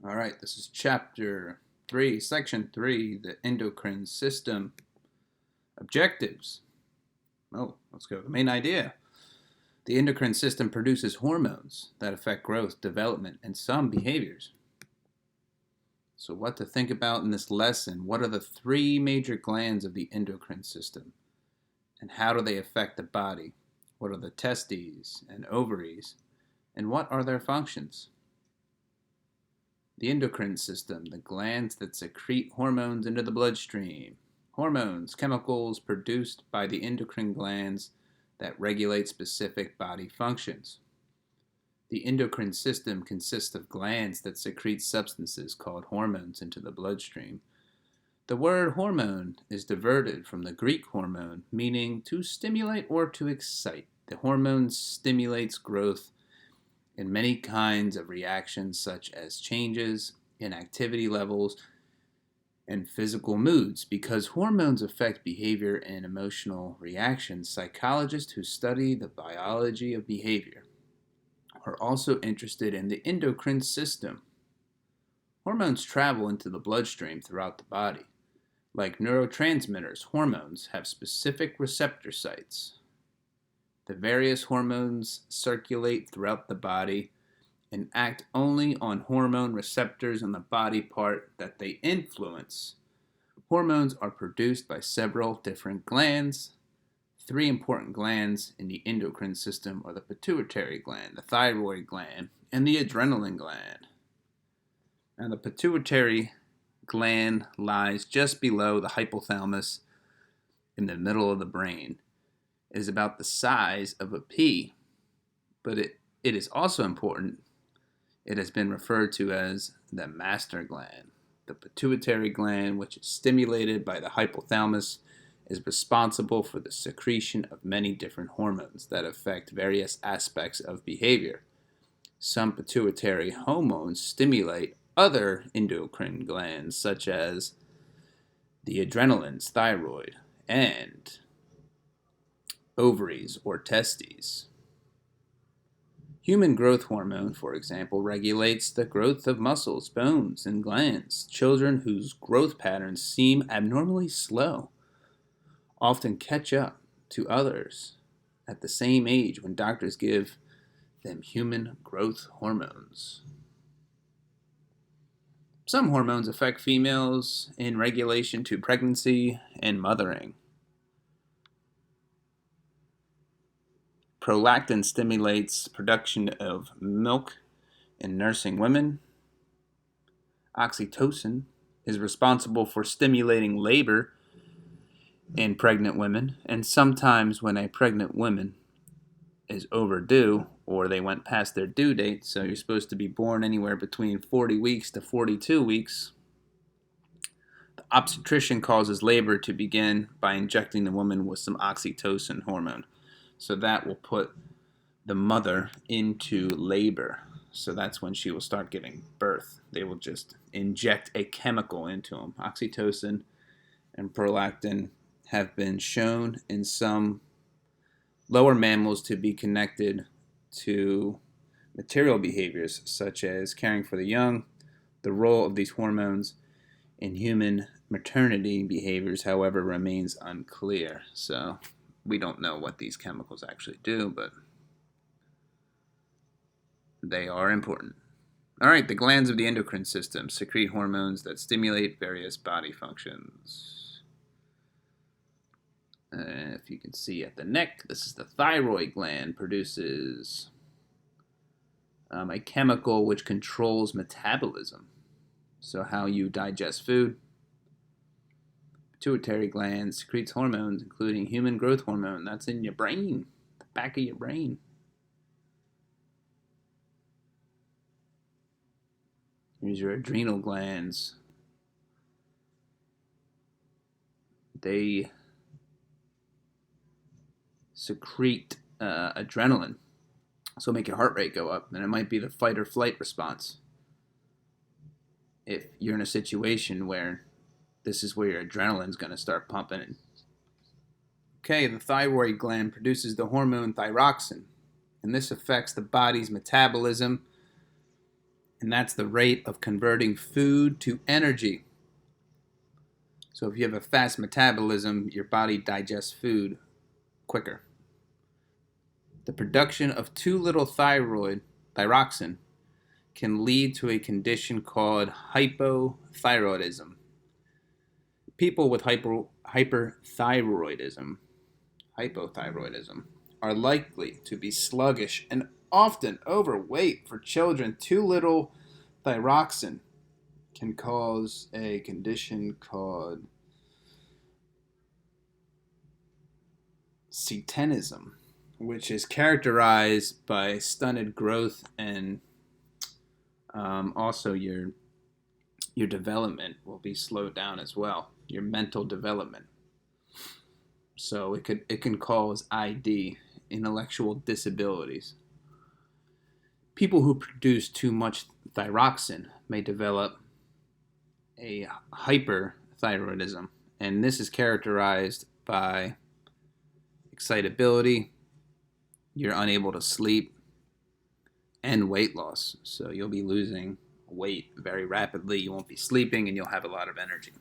All right, this is chapter 3, section 3, the endocrine system objectives. Let's go to the main idea. The endocrine system produces hormones that affect growth, development, and some behaviors. So, what to think about in this lesson? What are the three major glands of the endocrine system? And how do they affect the body? What are the testes and ovaries? And what are their functions? The endocrine system, the glands that secrete hormones into the bloodstream. Hormones, chemicals produced by the endocrine glands that regulate specific body functions. The endocrine system consists of glands that secrete substances called hormones into the bloodstream. The word hormone is diverted from the Greek hormone, meaning to stimulate or to excite. The hormone stimulates growth in many kinds of reactions, such as changes in activity levels and physical moods. Because hormones affect behavior and emotional reactions, psychologists who study the biology of behavior are also interested in the endocrine system. Hormones travel into the bloodstream throughout the body. Like neurotransmitters, hormones have specific receptor sites. The various hormones circulate throughout the body and act only on hormone receptors on the body part that they influence. Hormones are produced by several different glands. Three important glands in the endocrine system are the pituitary gland, the thyroid gland, and the adrenaline gland. Now, the pituitary gland lies just below the hypothalamus in the middle of the brain. It is about the size of a pea, but it is also important. It has been referred to as the master gland. The pituitary gland, which is stimulated by the hypothalamus, is responsible for the secretion of many different hormones that affect various aspects of behavior. Some pituitary hormones stimulate other endocrine glands, such as the adrenalines, thyroid, and ovaries or testes. Human growth hormone, for example, regulates the growth of muscles, bones, and glands. Children whose growth patterns seem abnormally slow often catch up to others at the same age when doctors give them human growth hormones. Some hormones affect females in regulation to pregnancy and mothering. Prolactin stimulates production of milk in nursing women. Oxytocin is responsible for stimulating labor in pregnant women, and sometimes when a pregnant woman is overdue or they went past their due date, so you're supposed to be born anywhere between 40 weeks to 42 weeks, the obstetrician causes labor to begin by injecting the woman with some oxytocin hormone. So that will put the mother into labor. So that's when she will start giving birth. They will just inject a chemical into them. Oxytocin and prolactin have been shown in some lower mammals to be connected to material behaviors such as caring for the young. The role of these hormones in human maternity behaviors, however, remains unclear. So we don't know what these chemicals actually do, but they are important. All right, the glands of the endocrine system secrete hormones that stimulate various body functions. If you can see at the neck, this is the thyroid gland, produces a chemical which controls metabolism, so how you digest food. Pituitary gland secretes hormones, including human growth hormone. That's in your brain, the back of your brain. Here's your adrenal glands. They secrete adrenaline, so make your heart rate go up, and it might be the fight or flight response. If you're in a situation where this is where your adrenaline's going to start pumping. Okay, the thyroid gland produces the hormone thyroxine, and this affects the body's metabolism and that's the rate of converting food to energy. So if you have a fast metabolism, your body digests food quicker. The production of too little thyroxine, can lead to a condition called hypothyroidism. People with hypothyroidism, are likely to be sluggish and often overweight. For children, too little thyroxine can cause a condition called setanism, which is characterized by stunted growth and also your development will be slowed down as well. Your mental development. So it can cause ID, intellectual disabilities. People who produce too much thyroxine may develop a hyperthyroidism, and this is characterized by excitability, you're unable to sleep, and weight loss. So you'll be losing weight very rapidly, you won't be sleeping, and you'll have a lot of energy.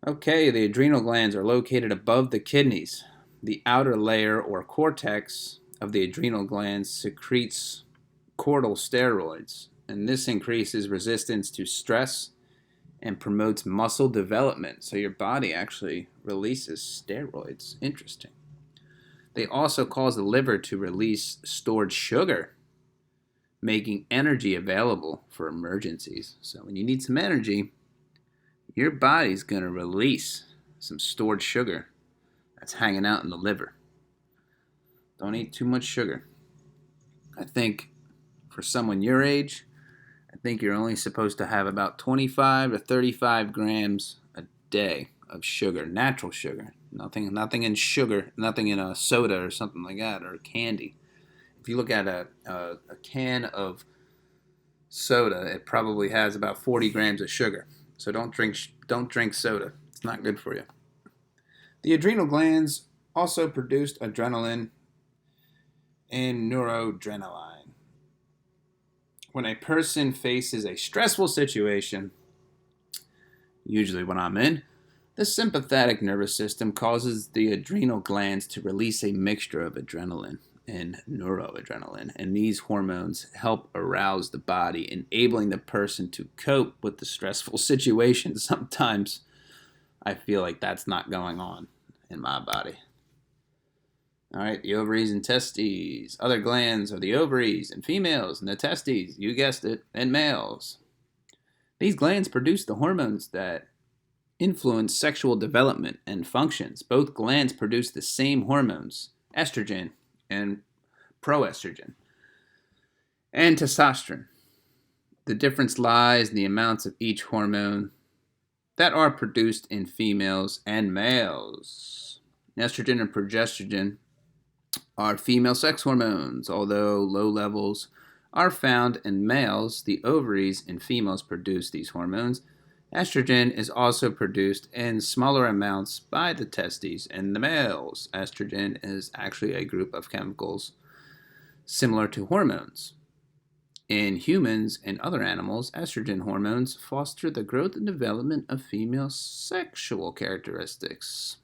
Okay, the adrenal glands are located above the kidneys. The outer layer or cortex of the adrenal glands secretes corticosteroids, and this increases resistance to stress and promotes muscle development. So your body actually releases steroids. Interesting. They also cause the liver to release stored sugar, making energy available for emergencies. So when you need some energy, your body's going to release some stored sugar that's hanging out in the liver. Don't eat too much sugar. I think for someone your age, I think you're only supposed to have about 25 to 35 grams a day of sugar, natural sugar. Nothing in sugar, nothing in a soda or something like that, or candy. If you look at a can of soda, it probably has about 40 grams of sugar. So don't drink soda. It's not good for you. The adrenal glands also produce adrenaline and noradrenaline. When a person faces a stressful situation, usually when I'm in, the sympathetic nervous system causes the adrenal glands to release a mixture of adrenaline and noradrenaline, and these hormones help arouse the body, enabling the person to cope with the stressful situation. Sometimes I feel like that's not going on in my body. All right, the ovaries and testes. Other glands are the ovaries in females and the testes, you guessed it, in males. These glands produce the hormones that influence sexual development and functions. Both glands produce the same hormones, estrogen and proestrogen, and testosterone. The difference lies in the amounts of each hormone that are produced in females and males. Estrogen and progesterone are female sex hormones. Although low levels are found in males, the ovaries in females produce these hormones. Estrogen is also produced in smaller amounts by the testes in the males. Estrogen is actually a group of chemicals similar to hormones. In humans and other animals, estrogen hormones foster the growth and development of female sexual characteristics,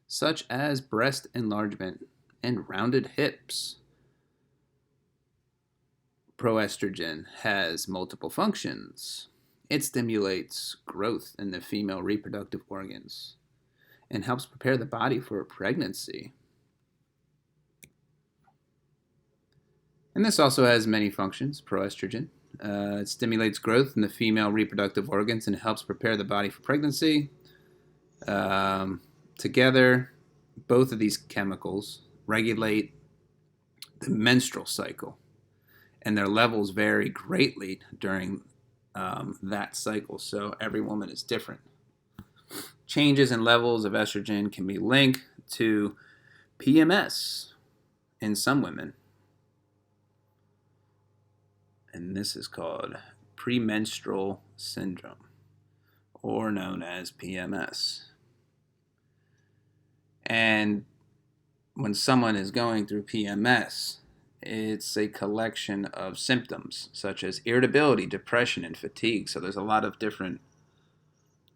such as breast enlargement and rounded hips. Proestrogen has multiple functions. It stimulates growth in the female reproductive organs and helps prepare the body for pregnancy. And this also has many functions, proestrogen. It stimulates growth in the female reproductive organs and helps prepare the body for pregnancy. Together, both of these chemicals regulate the menstrual cycle, and their levels vary greatly during that cycle, so every woman is different. Changes in levels of estrogen can be linked to PMS in some women, and this is called premenstrual syndrome, or known as PMS. And when someone is going through PMS, It's a collection of symptoms such as irritability, depression, and fatigue. So there's a lot of different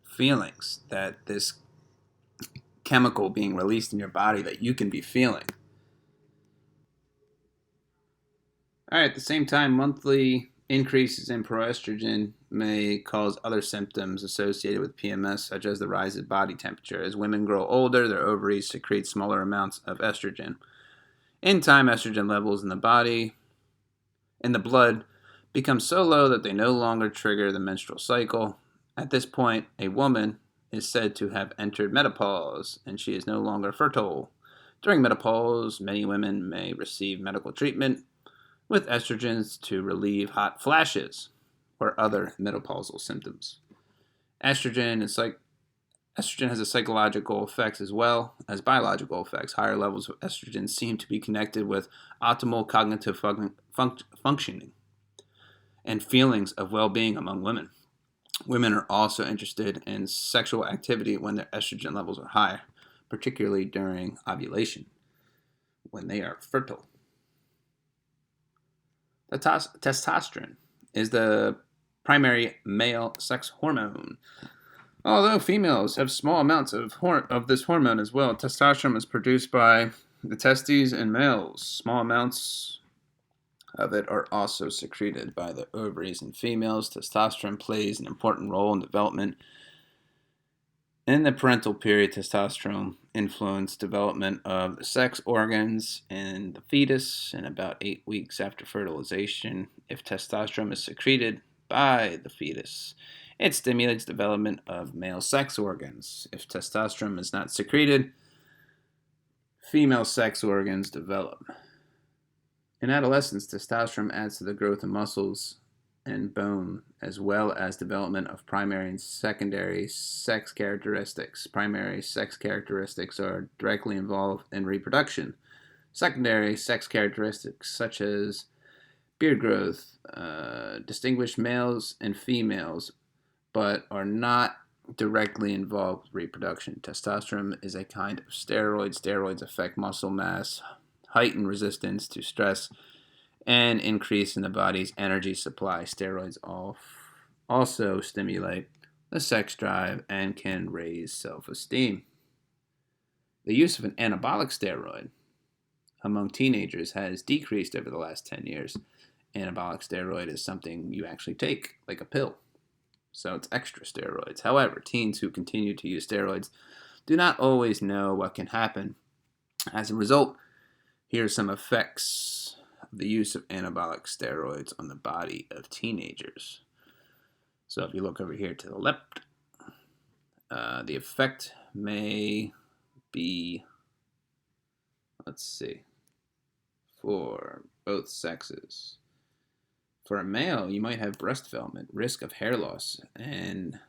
feelings that this chemical being released in your body that you can be feeling. All right, at the same time, monthly increases in proestrogen may cause other symptoms associated with PMS, such as the rise of body temperature. As women grow older, their ovaries secrete smaller amounts of estrogen. In time, estrogen levels in the blood, become so low that they no longer trigger the menstrual cycle. At this point, a woman is said to have entered menopause, and she is no longer fertile. During menopause, many women may receive medical treatment with estrogens to relieve hot flashes or other menopausal symptoms. Estrogen is like Estrogen has a psychological effects as well as biological effects. Higher levels of estrogen seem to be connected with optimal cognitive functioning and feelings of well-being among women. Women are also interested in sexual activity when their estrogen levels are high, particularly during ovulation, when they are fertile. Testosterone is the primary male sex hormone. Although females have small amounts of this hormone as well, testosterone is produced by the testes in males. Small amounts of it are also secreted by the ovaries in females. Testosterone plays an important role in development. In the parental period, testosterone influences development of the sex organs in the fetus. In about 8 weeks after fertilization, if testosterone is secreted by the fetus, it stimulates development of male sex organs. If testosterone is not secreted, female sex organs develop. In adolescence, testosterone adds to the growth of muscles and bone, as well as development of primary and secondary sex characteristics. Primary sex characteristics are directly involved in reproduction. Secondary sex characteristics, such as beard growth, distinguish males and females, but are not directly involved with reproduction. Testosterone is a kind of steroid. Steroids affect muscle mass, heighten resistance to stress, and increase in the body's energy supply. Steroids also stimulate the sex drive and can raise self-esteem. The use of an anabolic steroid among teenagers has decreased over the last 10 years. Anabolic steroid is something you actually take, like a pill. So it's extra steroids. However, teens who continue to use steroids do not always know what can happen. As a result, here are some effects of the use of anabolic steroids on the body of teenagers. So if you look over here to the left, the effect may be, let's see, for both sexes. For a male, you might have breast development, risk of hair loss, and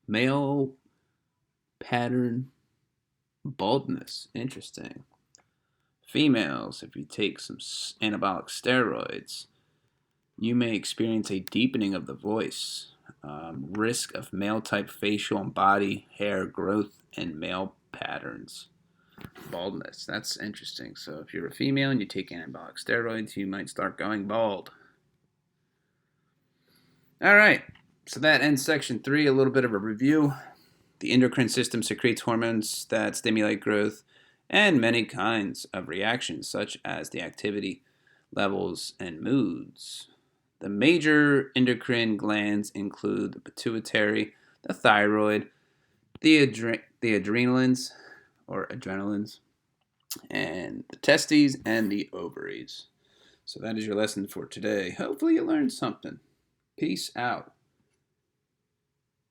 male pattern baldness. Interesting. Females, if you take some anabolic steroids, you may experience a deepening of the voice, risk of male-type facial and body hair growth, and male patterns. Baldness. That's interesting. So if you're a female and you take anabolic steroids, you might start going bald. All right. So that ends section 3. A little bit of a review. The endocrine system secretes hormones that stimulate growth and many kinds of reactions, such as the activity levels and moods. The major endocrine glands include the pituitary, the thyroid, the adrenals, and the testes and the ovaries. So that is your lesson for today. Hopefully you learned something. Peace out.